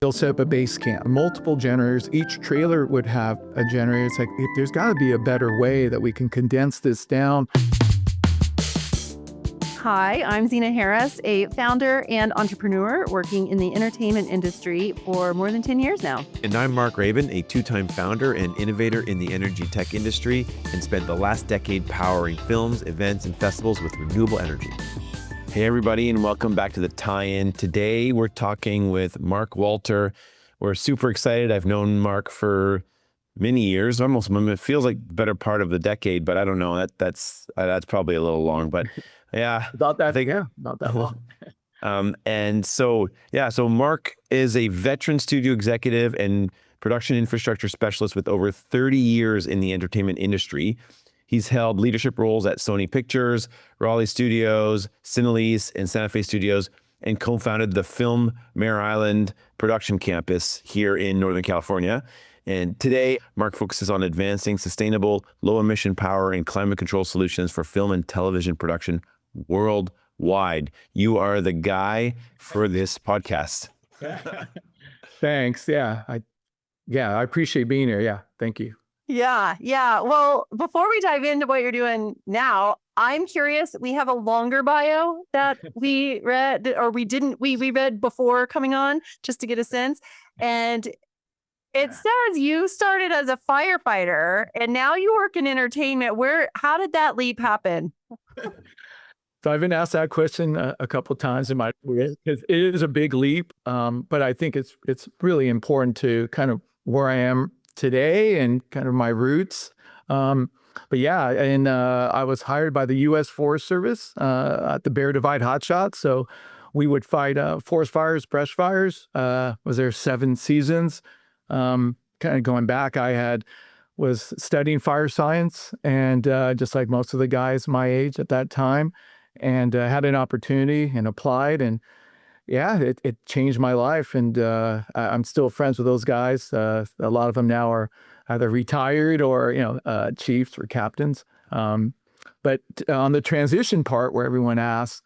They'll set up a base camp, multiple generators. Each trailer would have a generator. It's like, there's got to be a better way that we can condense this down. Hi, I'm Zena Harris, a founder and entrepreneur working in the entertainment industry for more than 10 years now. And I'm Mark Rabin, a two-time founder and innovator in the energy tech industry and spent the last decade powering films, events, and festivals with renewable energy. Hey, everybody, and welcome back to The Tie-In. Today, we're talking with Mark Walter. We're super excited. I've known Mark for many years, almost, it feels like the better part of the decade, but I don't know. That's probably a little long, but yeah. Not that long. So Mark is a veteran studio executive and production infrastructure specialist with over 30 years in the entertainment industry. He's held leadership roles at Sony Pictures, Raleigh Studios, Cinelise, and Santa Fe Studios, and co-founded the Film Mare Island production campus here in Northern California. And today, Mark focuses on advancing sustainable, low-emission power and climate control solutions for film and television production worldwide. You are the guy for this podcast. Thanks. Yeah, I appreciate being here. Yeah, thank you. Yeah. Well, before we dive into what you're doing now, I'm curious. We have a longer bio that we read, or we didn't. We read before coming on just to get a sense. And it says you started as a firefighter, and now you work in entertainment. How did that leap happen? So I've been asked that question a couple of times in my career. It is a big leap, but I think it's really important to kind of where I am today and kind of my roots. But yeah, and I was hired by the U.S. Forest Service at the Bear Divide Hotshot. So we would fight forest fires, brush fires. Was there 7 seasons? Kind of going back, was studying fire science, and just like most of the guys my age at that time, and had an opportunity and applied, and yeah, it changed my life, and I'm still friends with those guys. A lot of them now are either retired or chiefs or captains. But on the transition part, where everyone asks,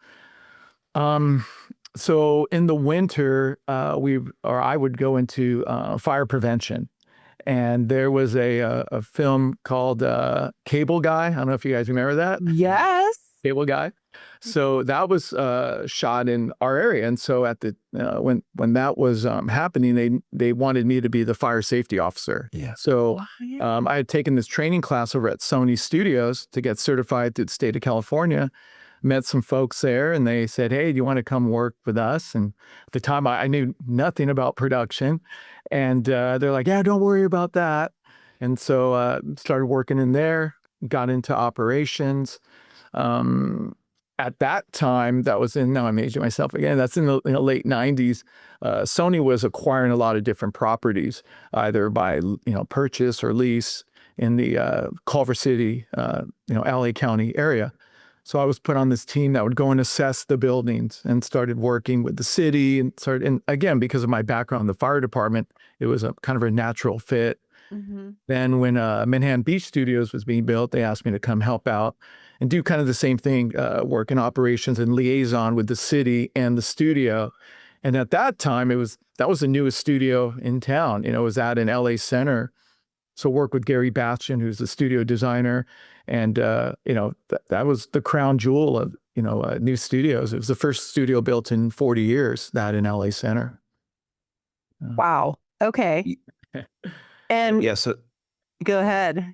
so in the winter, I would go into fire prevention, and there was a film called Cable Guy. I don't know if you guys remember that. Yes. Cable Guy. So that was shot in our area, and so at the when that was happening, they wanted me to be the fire safety officer. Yeah. So I had taken this training class over at Sony Studios to get certified through the state of California. Met some folks there, and they said, "Hey, do you want to come work with us?" And at the time, I knew nothing about production, and they're like, "Yeah, don't worry about that." And so started working in there, got into operations. At that time, now I'm aging myself again, that's in the late 90s. Sony was acquiring a lot of different properties, either by purchase or lease in the Culver City, LA County area. So I was put on this team that would go and assess the buildings, and started working with the city, and again, because of my background in the fire department, it was a kind of a natural fit. Mm-hmm. Then when Manhattan Beach Studios was being built, they asked me to come help out and do kind of the same thing, work in operations and liaison with the city and the studio. And at that time, that was the newest studio in town. It was at an LA Center. So work with Gary Bastian, who's the studio designer. And, that was the crown jewel of, new studios. It was the first studio built in 40 years, that in LA Center. Wow. Okay. And Yeah, so go ahead.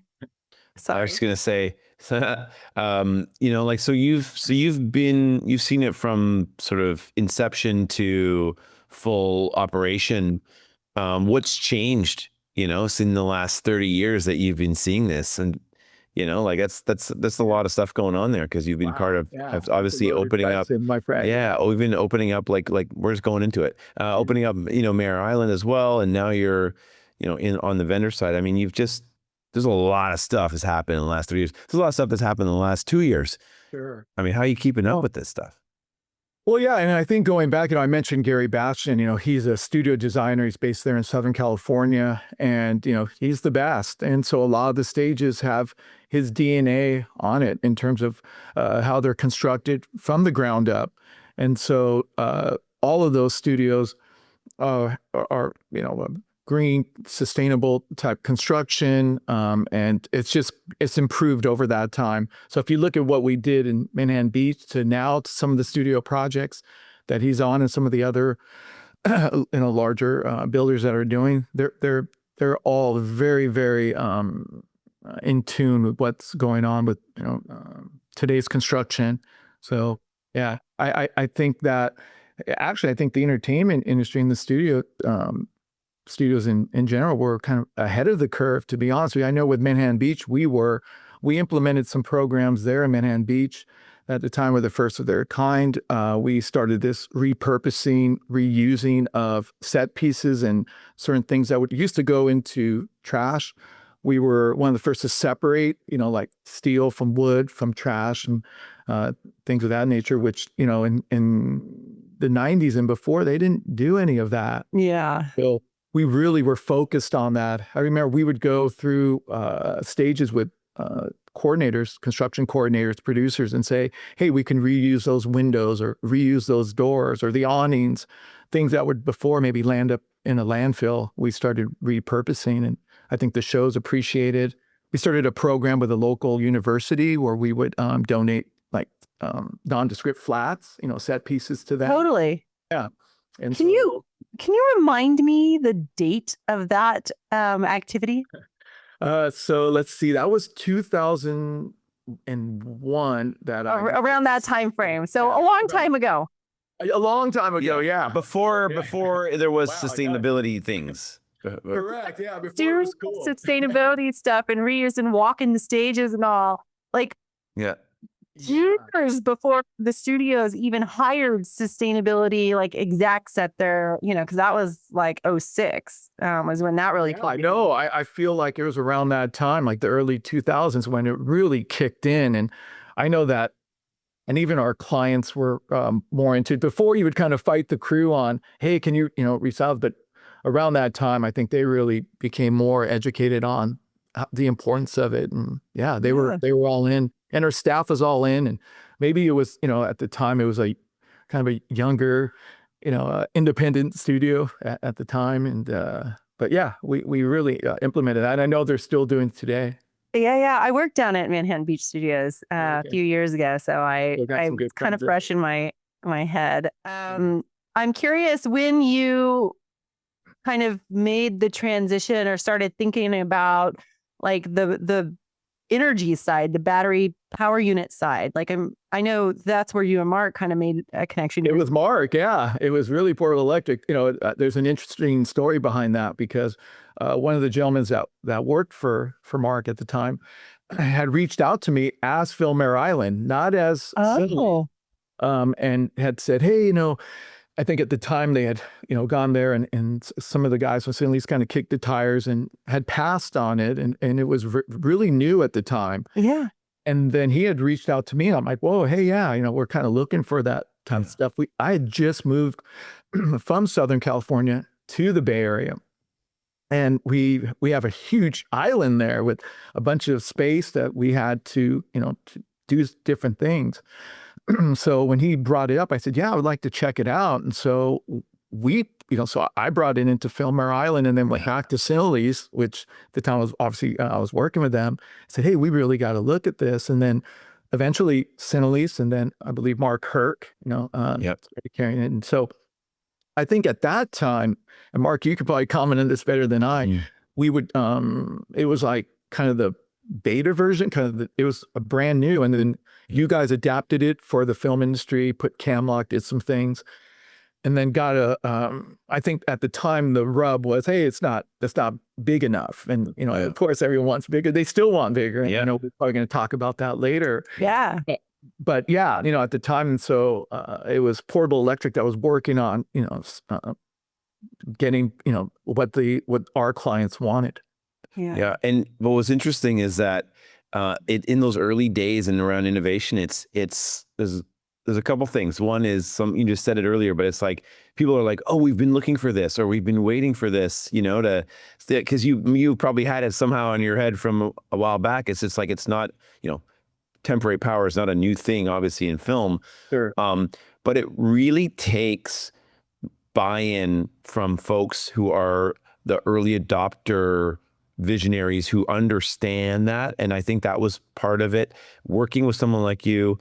Sorry. I was going to say, so you've seen it from sort of inception to full operation. What's changed, in the last 30 years that you've been seeing this? And, that's a lot of stuff going on there, because you've been part of obviously opening up. My friend. Yeah, we've been opening up like where's going into it, opening up, Mare Island as well. And now you're, on the vendor side. I mean, there's a lot of stuff that's happened in the last 3 years. There's a lot of stuff that's happened in the last 2 years. Sure. I mean, how are you keeping up with this stuff? Well, yeah, and I think going back, I mentioned Gary Bastian. He's a studio designer. He's based there in Southern California, and he's the best. And so a lot of the stages have his DNA on it in terms of how they're constructed from the ground up. And so all of those studios are green, sustainable type construction, and it's improved over that time. So if you look at what we did in Manhattan Beach to now to some of the studio projects that he's on and some of the other larger builders that are doing, they're all very, very in tune with what's going on with today's construction. So yeah, I think that actually I think the entertainment industry and the studios in general were kind of ahead of the curve, to be honest with you. I know with Manhattan Beach, we implemented some programs there in Manhattan Beach at the time were the first of their kind. We started this repurposing, reusing of set pieces and certain things that used to go into trash. We were one of the first to separate, like steel from wood, from trash, and things of that nature, which, in the 90s and before, they didn't do any of that. Yeah. So we really were focused on that. I remember we would go through stages with coordinators, construction coordinators, producers, and say, hey, we can reuse those windows or reuse those doors or the awnings, things that would before maybe land up in a landfill. We started repurposing, and I think the shows appreciated. We started a program with a local university where we would donate like nondescript flats, set pieces to them. Totally. Yeah. And Can you remind me the date of that activity? So let's see. That was 2001. Around that time frame. So a long time ago. A long time ago, yeah. Before there was sustainability things. Correct. Yeah. Before it was cool. Sustainability stuff and reuse and walking the stages and all. Like years before the studios even hired sustainability like execs at their, because that was like 06 was when that really. Yeah, I know. I feel like it was around that time, like the early 2000s, when it really kicked in. And I know that, and even our clients were more into it. Before, you would kind of fight the crew on, hey, can you, resolve? But around that time, I think they really became more educated on the importance of it. And yeah, they were all in. And our staff was all in, and maybe it was, at the time it was a kind of a younger, independent studio at the time. And, but yeah, we really implemented that. And I know they're still doing it today. Yeah. I worked down at Manhattan Beach Studios a few years ago. So I'm kind of fresh in my head. I'm curious when you kind of made the transition or started thinking about like the energy side, the battery power unit side. Like I know that's where you and Mark kind of made a connection. It was Mark, yeah. It was really Portable Electric. There's an interesting story behind that because one of the gentlemen that worked for Mark at the time had reached out to me as Film Air Island, not as and had said, hey, I think at the time they had, gone there and some of the guys from Sinley's kind of kicked the tires and had passed on it. And it was really new at the time. Yeah. And then he had reached out to me. And I'm like, whoa, hey, yeah, we're kind of looking for that kind of stuff. I had just moved from Southern California to the Bay Area. And we have a huge island there with a bunch of space that we had to, to do different things. So when he brought it up, I said, yeah, I would like to check it out. And so so I brought it into Film Air Island and then went back to Sinley's, which at the time was obviously, I was working with them. I said, hey, we really got to look at this. And then eventually Sinley's, and then I believe Mark Herc, carrying it. And so I think at that time, and Mark, you could probably comment on this better than I, we would, it was like kind of the beta version, it was a brand new, and then you guys adapted it for the film industry, put camlock, did some things, and then got I think at the time the rub was, hey, that's not big enough. And, of course everyone wants bigger. They still want bigger. And we're probably going to talk about that later. Yeah. But yeah, at the time, and so it was Portable Electric that was working on, getting, what our clients wanted. Yeah. And what was interesting is that in those early days and around innovation, there's a couple things. One is you just said it earlier, but it's like people are like, oh, we've been looking for this, or we've been waiting for this, because you probably had it somehow in your head from a while back. It's just like, it's not, temporary power is not a new thing, obviously, in film. Sure. But it really takes buy-in from folks who are the early adopter visionaries who understand that. And I think that was part of it. Working with someone like you,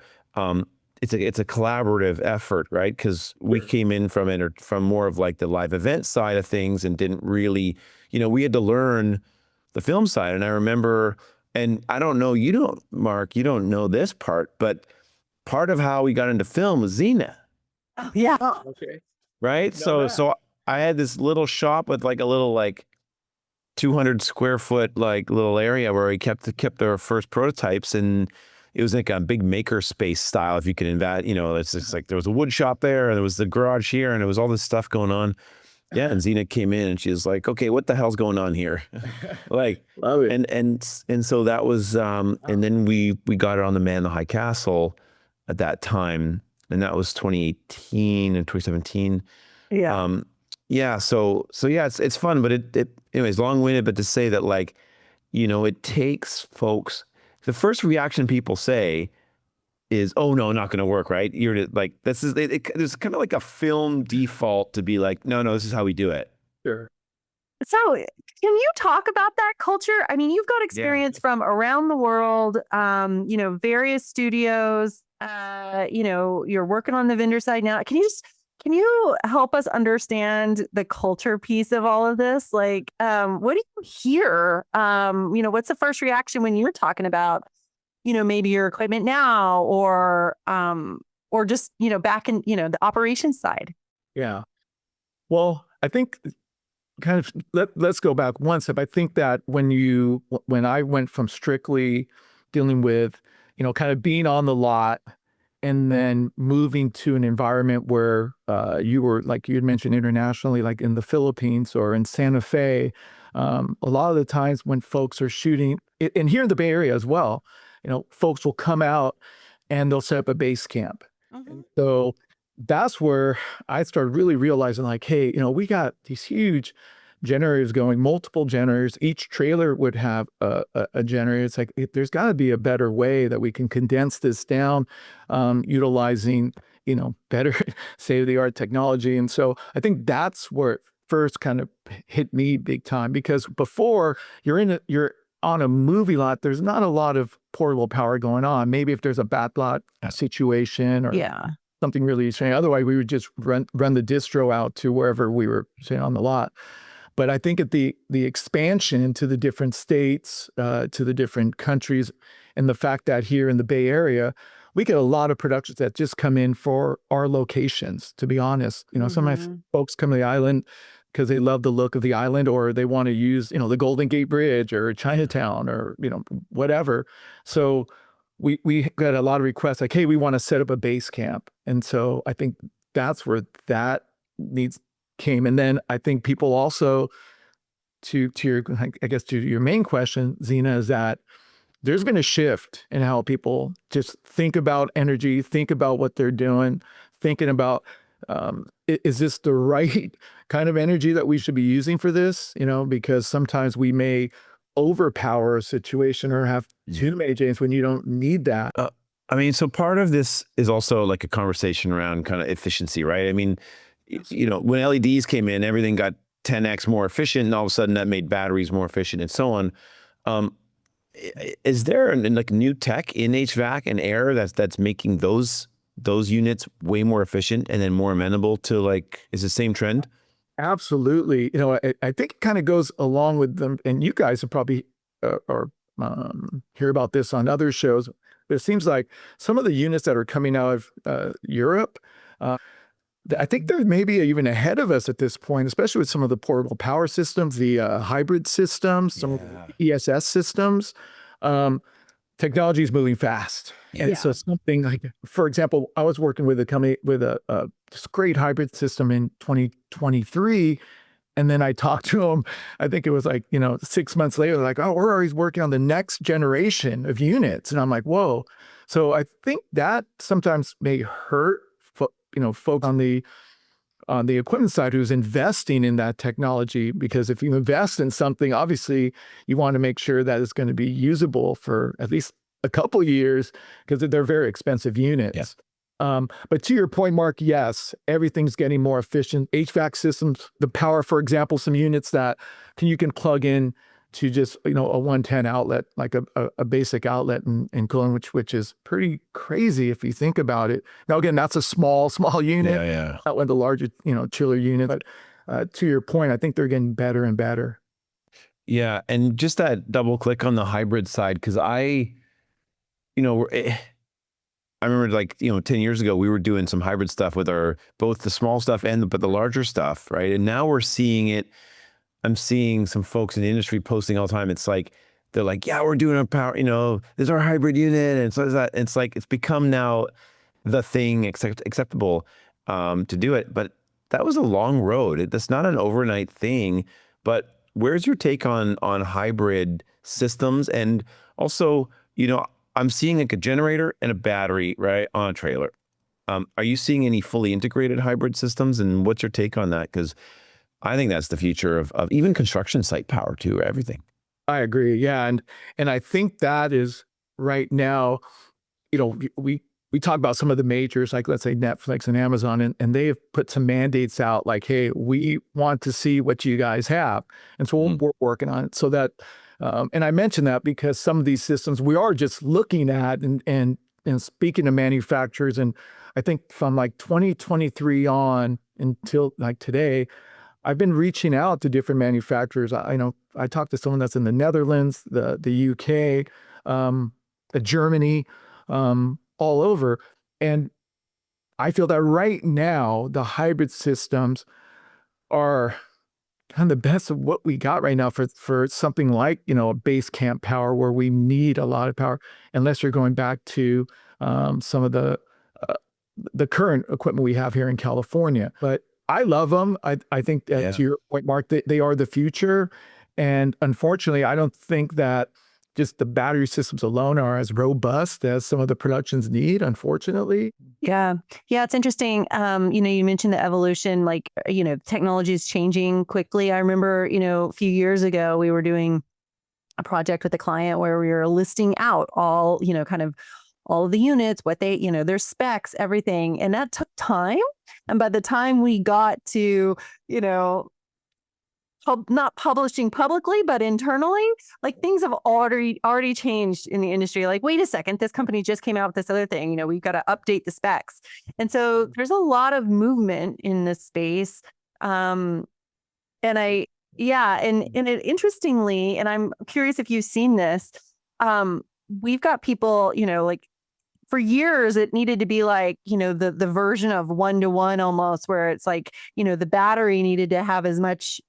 it's a collaborative effort, right? Because we came in from more of like the live event side of things and didn't really, we had to learn the film side. And I remember, and I don't know, Mark, you don't know this part, but part of how we got into film was Xena. Oh, yeah. Okay. Right? So I had this little shop with like a little 200 square foot little area where we kept our first prototypes, and it was like a big maker space style, if you can invent, it's just like there was a wood shop there and there was the garage here and there was all this stuff going on. Yeah, and Xena came in and she was like, "Okay, what the hell's going on here?" Love it. And so that was and then we got it on the Man in the High Castle at that time, and that was 2018 and 2017. Yeah. Yeah, so yeah, it's fun, but it anyways, long-winded, but to say that it takes folks, the first reaction people say is, "Oh no, not going to work," right? You're like, there's kind of like a film default to be like, no, this is how we do it. Sure. So can you talk about that culture? I mean, you've got experience from around the world, various studios, you're working on the vendor side now. Can you help us understand the culture piece of all of this? What do you hear? What's the first reaction when you're talking about, maybe your equipment now or just, back in, the operations side? Yeah. Well, I think kind of let's go back one step. I think that when I went from strictly dealing with, kind of being on the lot and then moving to an environment where you were, like you had mentioned, internationally, like in the Philippines or in Santa Fe, a lot of the times when folks are shooting, and here in the Bay Area as well, folks will come out and they'll set up a base camp. And so that's where I started really realizing, like, hey, we got these huge generators going, multiple generators. Each trailer would have a generator. It's like, there's got to be a better way that we can condense this down, utilizing, better state-of-the-art technology. And so I think that's where it first kind of hit me big time, because before you're on a movie lot, there's not a lot of portable power going on. Maybe if there's a backlot situation or something really strange. Otherwise, we would just run the distro out to wherever we were, say, on the lot. But I think at the expansion to the different states, to the different countries, and the fact that here in the Bay Area, we get a lot of productions that just come in for our locations, to be honest. Some of my folks come to the island because they love the look of the island, or they want to use, the Golden Gate Bridge or Chinatown or, whatever. So we got a lot of requests like, hey, we want to set up a base camp. And so I think that's where that needs came. And then I think people also, to your main question, Xena, is that there's been a shift in how people just think about energy, think about what they're doing, thinking about, is this the right kind of energy that we should be using for this? Because sometimes we may overpower a situation or have too many James when you don't need that. So part of this is also like a conversation around kind of efficiency, right? I mean, when LEDs came in, everything got 10x more efficient, and all of a sudden that made batteries more efficient and so on. Is there new tech in HVAC and air that's making those units way more efficient and then more amenable to is the same trend? Absolutely. I think it kind of goes along with them, and you guys have probably hear about this on other shows. But it seems like some of the units that are coming out of Europe, I think they're maybe even ahead of us at this point, especially with some of the portable power systems, the hybrid systems, some of the ESS systems. Technology is moving fast. And so something like, for example, I was working with a company with this great hybrid system in 2023. And then I talked to them, I think it was 6 months later, like, oh, we're always working on the next generation of units. And I'm like, whoa. So I think that sometimes may hurt, folks on the equipment side who's investing in that technology, because if you invest in something, obviously you want to make sure that it's going to be usable for at least a couple of years, because they're very expensive units. But to your point, Mark, yes, everything's getting more efficient. HVAC systems, the power, for example, some units that you can plug in to just, a 110 outlet, like a basic outlet in cooling, which is pretty crazy if you think about it. Now, again, that's a small unit. Yeah. Not one of the larger, chiller units. But to your point, I think they're getting better and better. Yeah. And just that double click on the hybrid side, because I remember 10 years ago, we were doing some hybrid stuff with both the small stuff but the larger stuff, right? And now we're seeing it. I'm seeing some folks in the industry posting all the time. It's like, they're like, yeah, we're doing a power, this is our hybrid unit. And so is that. It's like, it's become now the thing acceptable to do it. But that was a long road. That's not an overnight thing. But where's your take on hybrid systems? And also, I'm seeing like a generator and a battery, right, on a trailer. Are you seeing any fully integrated hybrid systems? And what's your take on that? Because I think that's the future of even construction site power too, everything. I agree. Yeah. And I think that is right now, we talk about some of the majors, like let's say Netflix and Amazon, and they have put some mandates out like, hey, we want to see what you guys have. And so we're working on it so that, and I mention that because some of these systems we are just looking at and speaking to manufacturers. And I think from like 2023 on until like today, I've been reaching out to different manufacturers. I talked to someone that's in the Netherlands, the UK, Germany, all over. And I feel that right now, the hybrid systems are kind of the best of what we got right now for something like, a base camp power where we need a lot of power, unless you're going back to some of the current equipment we have here in California. But I love them. I think that to your point, Mark, they are the future. And unfortunately, I don't think that just the battery systems alone are as robust as some of the productions need, unfortunately. Yeah. Yeah. It's interesting. You mentioned the evolution, technology is changing quickly. I remember, a few years ago, we were doing a project with a client where we were listing out all, kind of all of the units, what they, their specs, everything. And that took time. And by the time we got to, not publishing publicly, but internally, like things have already changed in the industry. Like, wait a second, this company just came out with this other thing. We've got to update the specs. And so there's a lot of movement in this space. And it interestingly, and I'm curious if you've seen this, we've got people, for years, it needed to be like, the version of 1-to-1 almost, where it's like, the battery needed to have as much,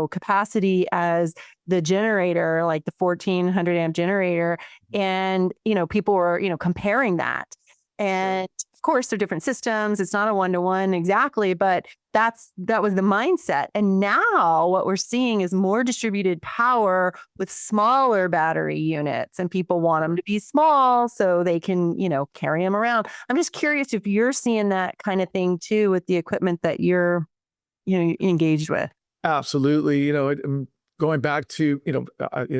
capacity as the generator, like the 1400 amp generator. And, people were, comparing that. And of course, they're different systems. It's not a 1-to-1 exactly, but that was the mindset. And now what we're seeing is more distributed power with smaller battery units, and people want them to be small so they can, carry them around. I'm just curious if you're seeing that kind of thing too with the equipment that you're, engaged with. Absolutely. Going back to,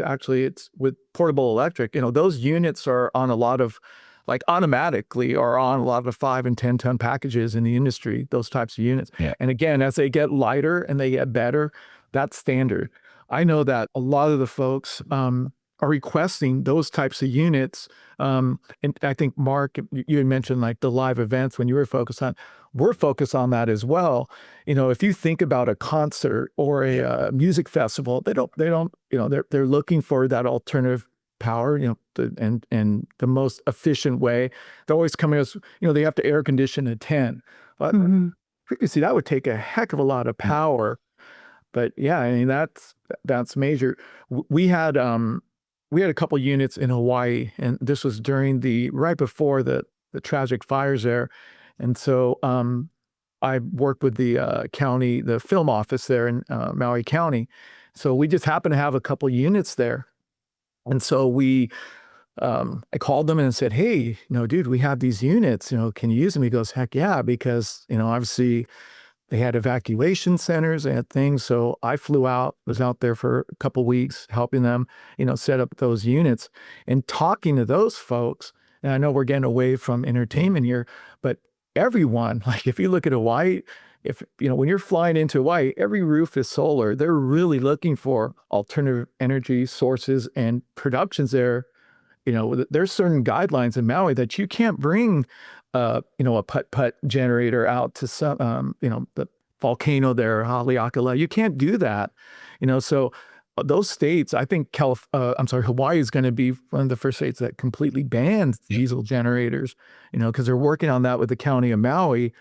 actually it's with portable electric, those units are on a lot of, like automatically are on a lot of 5 and 10 ton packages in the industry, those types of units. Yeah. And again, as they get lighter and they get better, that's standard. I know that a lot of the folks are requesting those types of units. And I think, Mark, you had mentioned like the live events when you were focused on, we're focused on that as well. If you think about a concert or a music festival, they don't, they're looking for that alternative power, and the most efficient way. They're always coming as, they have to air condition a 10. But previously that would take a heck of a lot of power. But yeah, I mean, that's major. We had a couple units in Hawaii, and this was right before the tragic fires there. And so I worked with the county, the film office there in Maui County. So we just happened to have a couple units there. And so I called them and said, hey, dude, we have these units, can you use them? He goes, heck yeah, because, obviously they had evacuation centers, they had things. So I flew out, was out there for a couple of weeks, helping them, set up those units and talking to those folks. And I know we're getting away from entertainment here, but everyone, like if you look at Hawaii, if when you're flying into Hawaii, every roof is solar. They're really looking for alternative energy sources and productions there. There's certain guidelines in Maui that you can't bring, a putt-putt generator out to some, the volcano there, Haleakala. You can't do that. So those states, I think Hawaii is going to be one of the first states that completely bans diesel generators, because they're working on that with the county of Maui.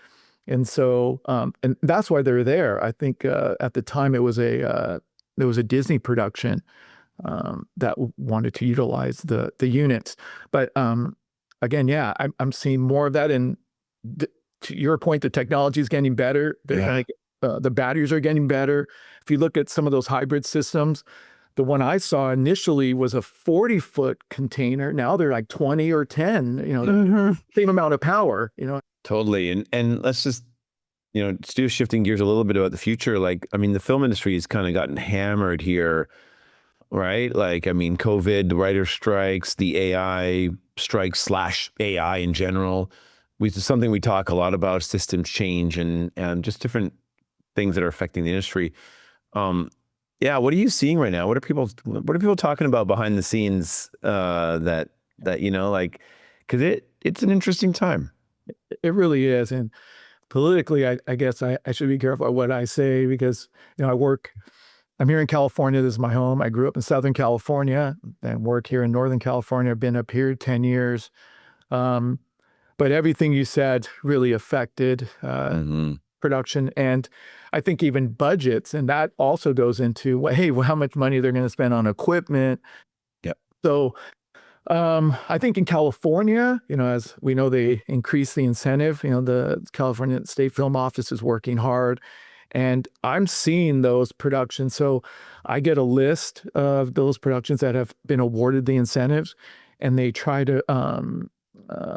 And so, and that's why they're there. I think at the time there was a Disney production that wanted to utilize the units. But again, yeah, I'm seeing more of that. And to your point, the technology is getting better. The batteries are getting better. If you look at some of those hybrid systems, the one I saw initially was a 40-foot container. Now they're like 20 or 10, same amount of power, Totally. And let's just, still shifting gears a little bit about the future. Like, I mean, the film industry has kind of gotten hammered here, right? Like, I mean, COVID, the writer strikes, the AI strikes / AI in general. Which is something we talk a lot about, systems change and just different things that are affecting the industry. Yeah, what are you seeing right now? What are people talking about behind the scenes that because it's an interesting time. It really is. And politically, I guess I should be careful what I say because, I'm here in California. This is my home. I grew up in Southern California and work here in Northern California. I've been up here 10 years. But everything you said really affected production. And I think even budgets, and that also goes into, how much money they're going to spend on equipment. Yep. So I think in California, as we know, they increased the incentive. The California State Film Office is working hard. And I'm seeing those productions. So I get a list of those productions that have been awarded the incentives, and they try to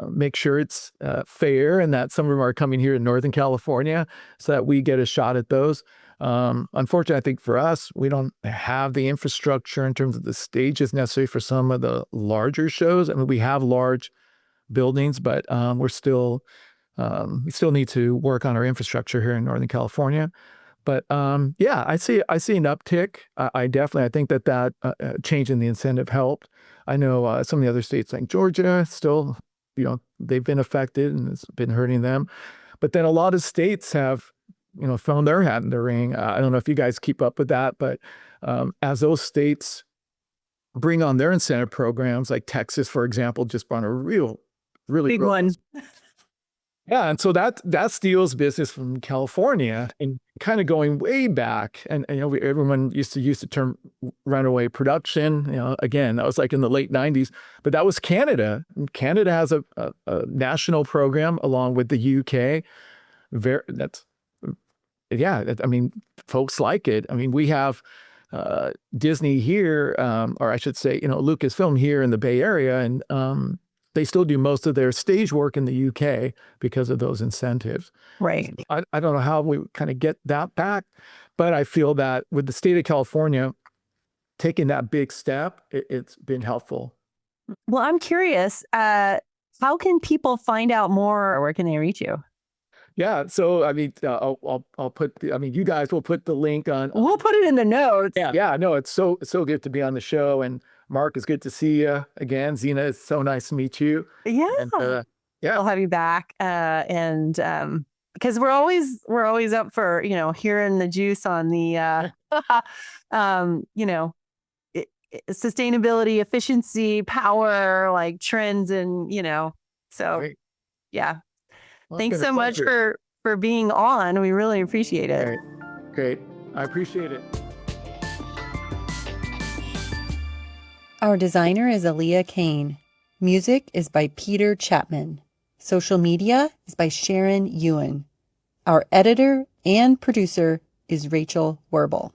make sure it's fair and that some of them are coming here in Northern California so that we get a shot at those. Unfortunately, I think for us, we don't have the infrastructure in terms of the stages necessary for some of the larger shows. I mean, we have large buildings, but we still need to work on our infrastructure here in Northern California. But yeah, I see an uptick. I think that change in the incentive helped. I know some of the other states like Georgia still, they've been affected and it's been hurting them. But then a lot of states have, thrown their hat in the ring. I don't know if you guys keep up with that, but as those states bring on their incentive programs, like Texas, for example, just brought a really big one. Yeah, and so that steals business from California and kind of going way back. And everyone used to use the term runaway production. Again, that was like in the late 90s, but that was Canada. And Canada has a national program along with the UK. Folks like it. I mean, we have Disney here, or I should say, Lucasfilm here in the Bay Area, and they still do most of their stage work in the UK because of those incentives. Right. I don't know how we kind of get that back, but I feel that with the state of California taking that big step, it's been helpful. Well, I'm curious, how can people find out more, or where can they reach you? Yeah, so I mean, I'll put. You guys will put the link on. We'll put it in the notes. Yeah. No, it's so good to be on the show, and Mark, it's good to see you again. Zena, it's so nice to meet you. Yeah, and, I'll have you back, and because we're always up for hearing the juice on the sustainability, efficiency, power, like trends, and so Great. Yeah. Well, Thanks so much for being on. We really appreciate it. Great. I appreciate it. Our designer is Aaliyah Kane. Music is by Peter Chapman. Social media is by Sharon Ewan. Our editor and producer is Rachel Werbel.